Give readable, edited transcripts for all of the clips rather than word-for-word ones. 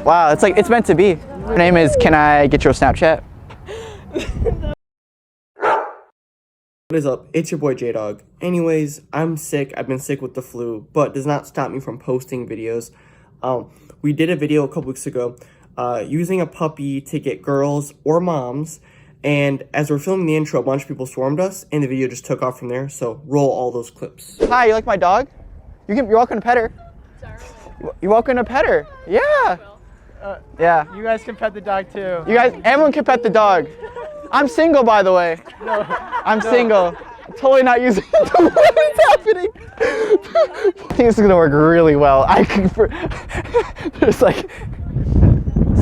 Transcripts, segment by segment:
Wow, it's like it's meant to be. Her name is, can I get your Snapchat? What is up? It's your boy J-Dog. Anyways, I'm sick. I've been sick with the flu, but does not stop me from posting videos. We did a video a couple weeks ago using a puppy to get girls or moms, and as we're filming the intro, a bunch of people swarmed us, and the video just took off from there, so roll all those clips. Hi, you like my dog? You're welcome to pet her. You're welcome to pet her. Yeah. Yeah. You guys can pet the dog too. You guys, everyone can pet the dog. I'm single, by the way. No. I'm single. I'm totally not using it. What's happening? I think this is gonna work really well. There's like,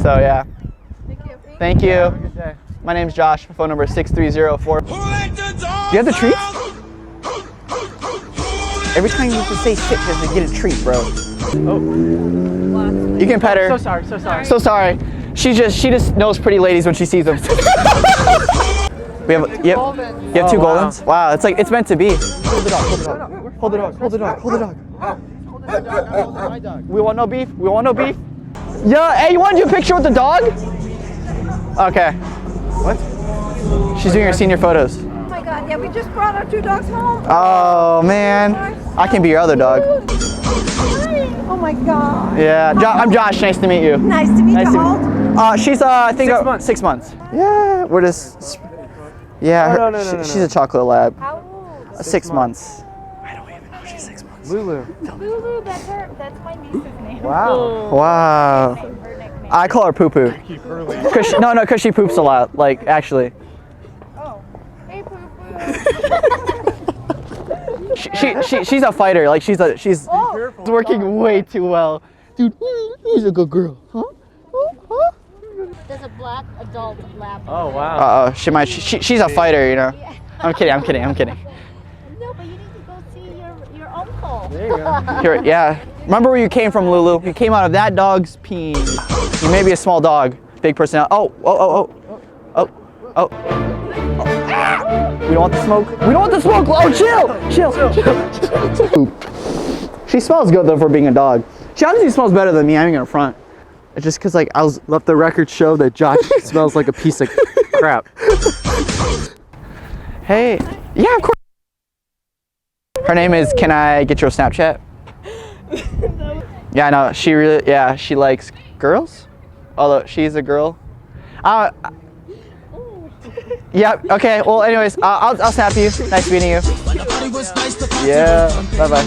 so yeah. Thank you. Have a good day. My name's Josh. My phone number is 6304. Do you have the treats? Every time you have to say sit, you have to get a treat, bro. Oh. You can pet her. So sorry. So sorry. She just knows pretty ladies when she sees them. We have, yep. You have two Goldens? Wow, it's like it's meant to be. Hold the dog. Hold the dog. Hold the dog. Hold the dog. My dog. We want no beef. We want no beef. Yeah. Hey, you want to do a picture with the dog? Okay. What? She's doing her senior photos. Oh my God! Yeah, we just brought our two dogs home. Oh man, I can be your other dog. Oh my God. Yeah, I'm Josh. Nice to meet you. Nice to meet you. How old? She's I think 6 months. 6 months. Yeah, we're just. Yeah, No. she's a chocolate lab. How old? 6 months. I don't even know she's 6 months. Lulu. Lulu, that's her. That's my niece's name. Wow. Wow. Her nickname. I call her PooPoo. Cause she poops a lot. Like actually. Oh. Hey, PooPoo. She's a fighter. Like she's Oh. working way too well. Dude, who's a good girl? Huh? There's a black adult lab. Oh wow. She's a fighter, you know. I'm kidding. No, but you need to go see your uncle. There you go. Here, yeah. Remember where you came from, Lulu? You came out of that dog's peen. You may be a small dog, big personality. Oh. We don't want the smoke. We don't want the smoke. Oh, chill. She smells good though for being a dog. She honestly smells better than me. I'm gonna front. It's just because like Let the record show that Josh smells like a piece of crap. Hey, yeah, of course. Her name is, can I get your Snapchat? Yeah, no, she likes girls. Although she's a girl. Yeah, okay, well anyways, I'll snap you. Nice meeting you. Yeah, bye-bye.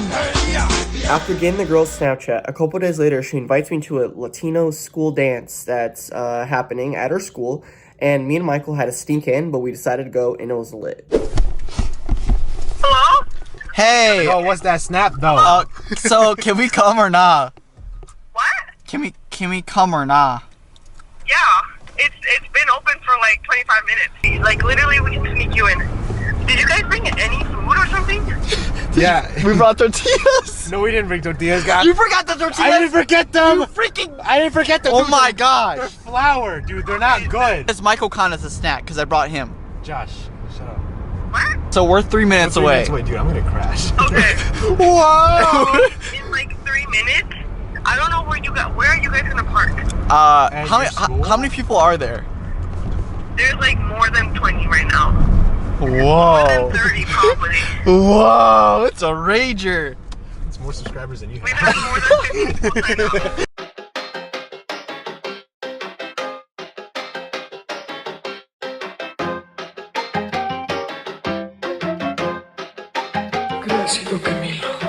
After getting the girl's Snapchat, a couple days later, she invites me to a Latino school dance that's happening at her school, and me and Michael had to sneak in, but we decided to go, and it was lit. Hello? Hey, Oh, what's that snap though? so can we come or nah? What? Can we come or nah? Yeah, it's been open for like 25 minutes. Like literally, we can sneak you in. Did you guys bring any food or something? Yeah. We brought tortillas. No, we didn't bring tortillas, guys. You forgot the tortillas? I didn't forget them. You freaking. I didn't forget them. Oh Dude, my They're gosh. flour, dude. They're not good. It's Michael Khan as a snack because I brought him. Josh, shut up. What? So we're 3 minutes away. Wait, dude, I'm gonna crash. Okay. Whoa. In like 3 minutes. I don't know where are you guys gonna park? At your How many people are there? There's like more than 20 right now. More Whoa. than 30 probably. Whoa, it's a rager. It's more subscribers than you We've have. had more than 50 people sign up. Gracias, Camilo.